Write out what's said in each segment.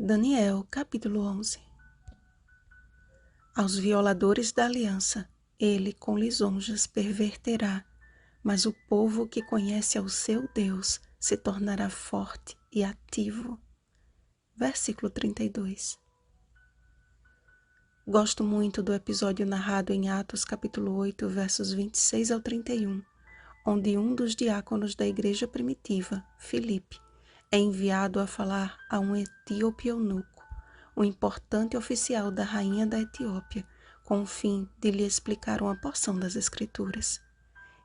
Daniel, capítulo 11. Aos violadores da aliança, ele com lisonjas perverterá, mas o povo que conhece ao seu Deus se tornará forte e ativo. Versículo 32. Gosto muito do episódio narrado em Atos capítulo 8, versos 26 ao 31, onde um dos diáconos da igreja primitiva, Filipe, é enviado a falar a um etíope eunuco, um importante oficial da rainha da Etiópia, com o fim de lhe explicar uma porção das Escrituras.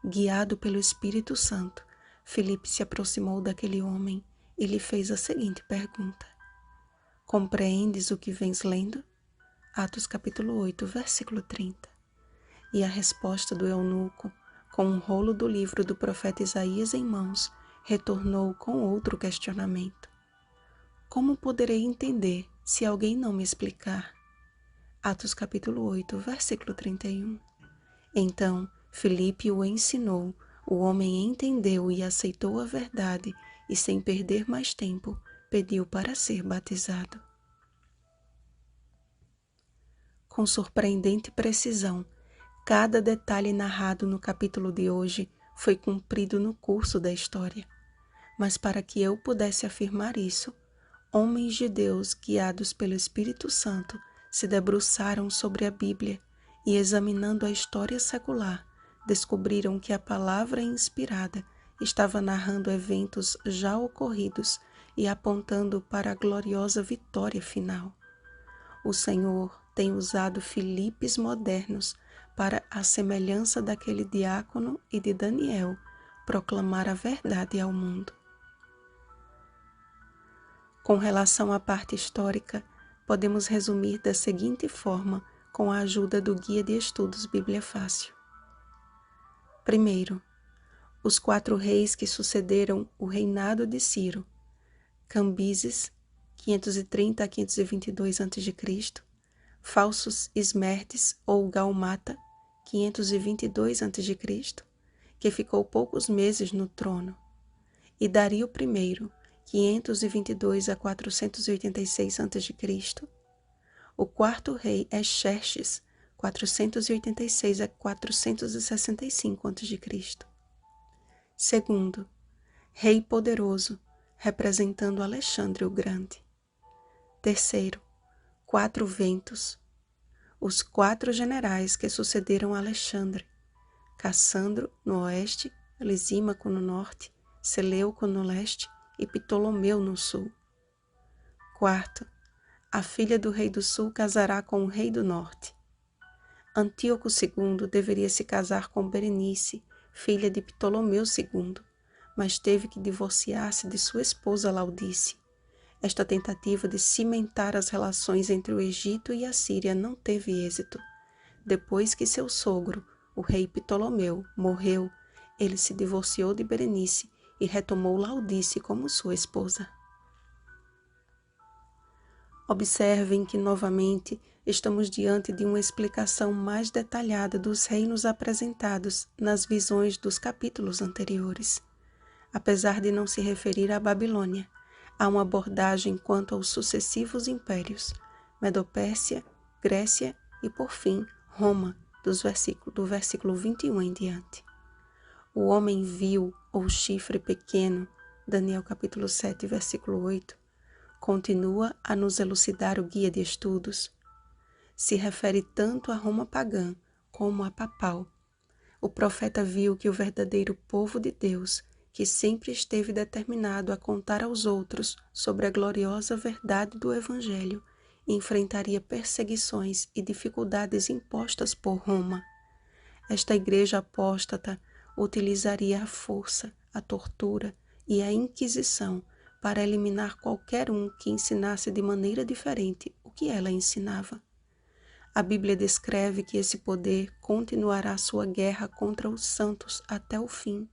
Guiado pelo Espírito Santo, Filipe se aproximou daquele homem e lhe fez a seguinte pergunta: Compreendes o que vens lendo? Atos capítulo 8, versículo 30. E a resposta do eunuco, com um rolo do livro do profeta Isaías em mãos, retornou com outro questionamento: Como poderei entender se alguém não me explicar? Atos capítulo 8, versículo 31. Então, Filipe o ensinou, o homem entendeu e aceitou a verdade e, sem perder mais tempo, pediu para ser batizado. Com surpreendente precisão, cada detalhe narrado no capítulo de hoje foi cumprido no curso da história. Mas para que eu pudesse afirmar isso, homens de Deus guiados pelo Espírito Santo se debruçaram sobre a Bíblia e, examinando a história secular, descobriram que a palavra inspirada estava narrando eventos já ocorridos e apontando para a gloriosa vitória final. O Senhor tem usado Filipes modernos para, à semelhança daquele diácono e de Daniel, proclamar a verdade ao mundo. Com relação à parte histórica, podemos resumir da seguinte forma com a ajuda do Guia de Estudos Bíblia Fácil. Primeiro, os 4 reis que sucederam o reinado de Ciro: Cambises, 530 a 522 a.C., Falsos Esmerdes ou Gaumata, 522 a.C., que ficou poucos meses no trono, e Dario I, 522 a 486 a.C. O 4º rei é Xerxes, 486 a 465 a.C. Segundo, rei poderoso, representando Alexandre o Grande. Terceiro, 4 ventos, os 4 generais que sucederam Alexandre: Cassandro no oeste, Lisímaco no norte, Seleuco no leste e Ptolomeu no sul. Quarto, a filha do rei do sul casará com o rei do norte. Antíoco II deveria se casar com Berenice, filha de Ptolomeu II, mas teve que divorciar-se de sua esposa Laodice. Esta tentativa de cimentar as relações entre o Egito e a Síria não teve êxito. Depois que seu sogro, o rei Ptolomeu, morreu, ele se divorciou de Berenice e retomou Laodice como sua esposa. Observem que, novamente, estamos diante de uma explicação mais detalhada dos reinos apresentados nas visões dos capítulos anteriores. Apesar de não se referir à Babilônia, há uma abordagem quanto aos sucessivos impérios, Medopérsia, Grécia e, por fim, Roma, do versículo 21 em diante. O homem vil ou chifre pequeno, Daniel capítulo 7, versículo 8, continua a nos elucidar o guia de estudos. Se refere tanto a Roma pagã como a papal. O profeta viu que o verdadeiro povo de Deus, que sempre esteve determinado a contar aos outros sobre a gloriosa verdade do Evangelho, enfrentaria perseguições e dificuldades impostas por Roma. Esta igreja apóstata utilizaria a força, a tortura e a Inquisição para eliminar qualquer um que ensinasse de maneira diferente o que ela ensinava. A Bíblia descreve que esse poder continuará sua guerra contra os santos até o fim,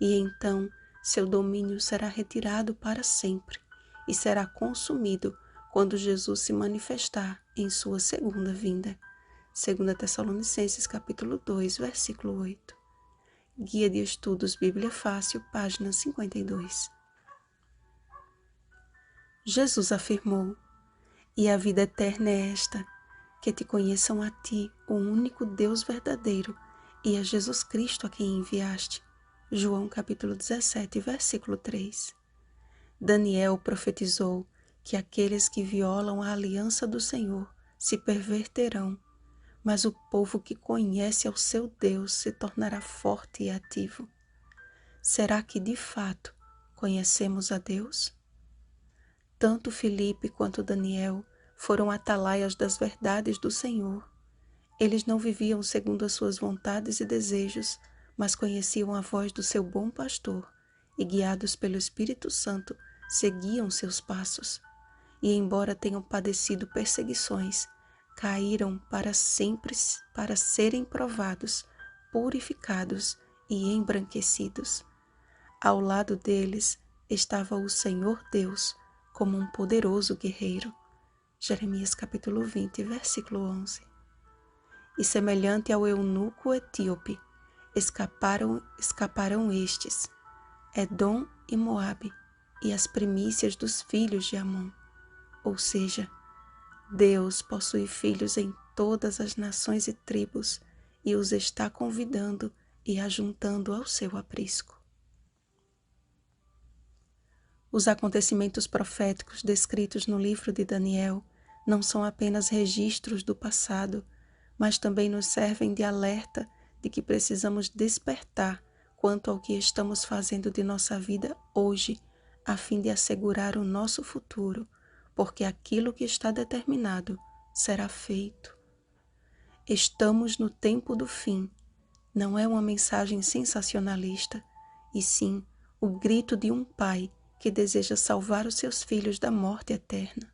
e então seu domínio será retirado para sempre e será consumido quando Jesus se manifestar em sua segunda vinda. 2 Tessalonicenses capítulo 2, versículo 8. Guia de Estudos Bíblia Fácil, página 52. Jesus afirmou: E a vida eterna é esta, que te conheçam a ti, o único Deus verdadeiro, e a Jesus Cristo a quem enviaste. João capítulo 17, versículo 3. Daniel profetizou que aqueles que violam a aliança do Senhor se perverterão, mas o povo que conhece ao seu Deus se tornará forte e ativo. Será que de fato conhecemos a Deus? Tanto Filipe quanto Daniel foram atalaias das verdades do Senhor. Eles não viviam segundo as suas vontades e desejos, mas conheciam a voz do seu bom pastor e, guiados pelo Espírito Santo, seguiam seus passos. E, embora tenham padecido perseguições, caíram para sempre para serem provados, purificados e embranquecidos. Ao lado deles estava o Senhor Deus, como um poderoso guerreiro. Jeremias capítulo 20, versículo 11. E semelhante ao eunuco etíope, escaparão estes, Edom e Moabe, e as primícias dos filhos de Amon. Ou seja, Deus possui filhos em todas as nações e tribos, e os está convidando e ajuntando ao seu aprisco. Os acontecimentos proféticos descritos no livro de Daniel não são apenas registros do passado, mas também nos servem de alerta de que precisamos despertar quanto ao que estamos fazendo de nossa vida hoje, a fim de assegurar o nosso futuro, porque aquilo que está determinado será feito. Estamos no tempo do fim. Não é uma mensagem sensacionalista, e sim o grito de um pai que deseja salvar os seus filhos da morte eterna.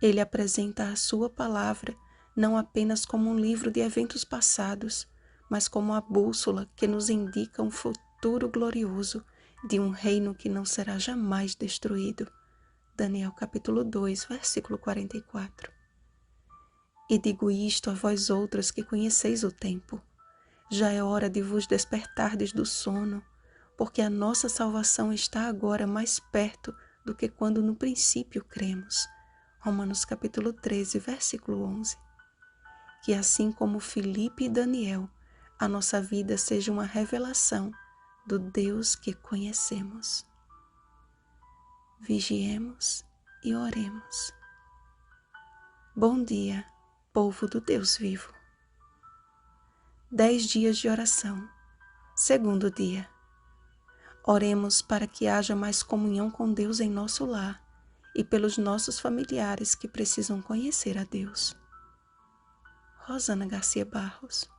Ele apresenta a sua palavra não apenas como um livro de eventos passados, mas como a bússola que nos indica um futuro glorioso de um reino que não será jamais destruído. Daniel capítulo 2, versículo 44. E digo isto a vós outros que conheceis o tempo. Já é hora de vos despertardes do sono, porque a nossa salvação está agora mais perto do que quando no princípio cremos. Romanos capítulo 13, versículo 11. Que assim como Filipe e Daniel, a nossa vida seja uma revelação do Deus que conhecemos. Vigiemos e oremos. Bom dia, povo do Deus vivo. 10 dias de oração. Segundo dia. Oremos para que haja mais comunhão com Deus em nosso lar e pelos nossos familiares que precisam conhecer a Deus. Rosana Garcia Barros.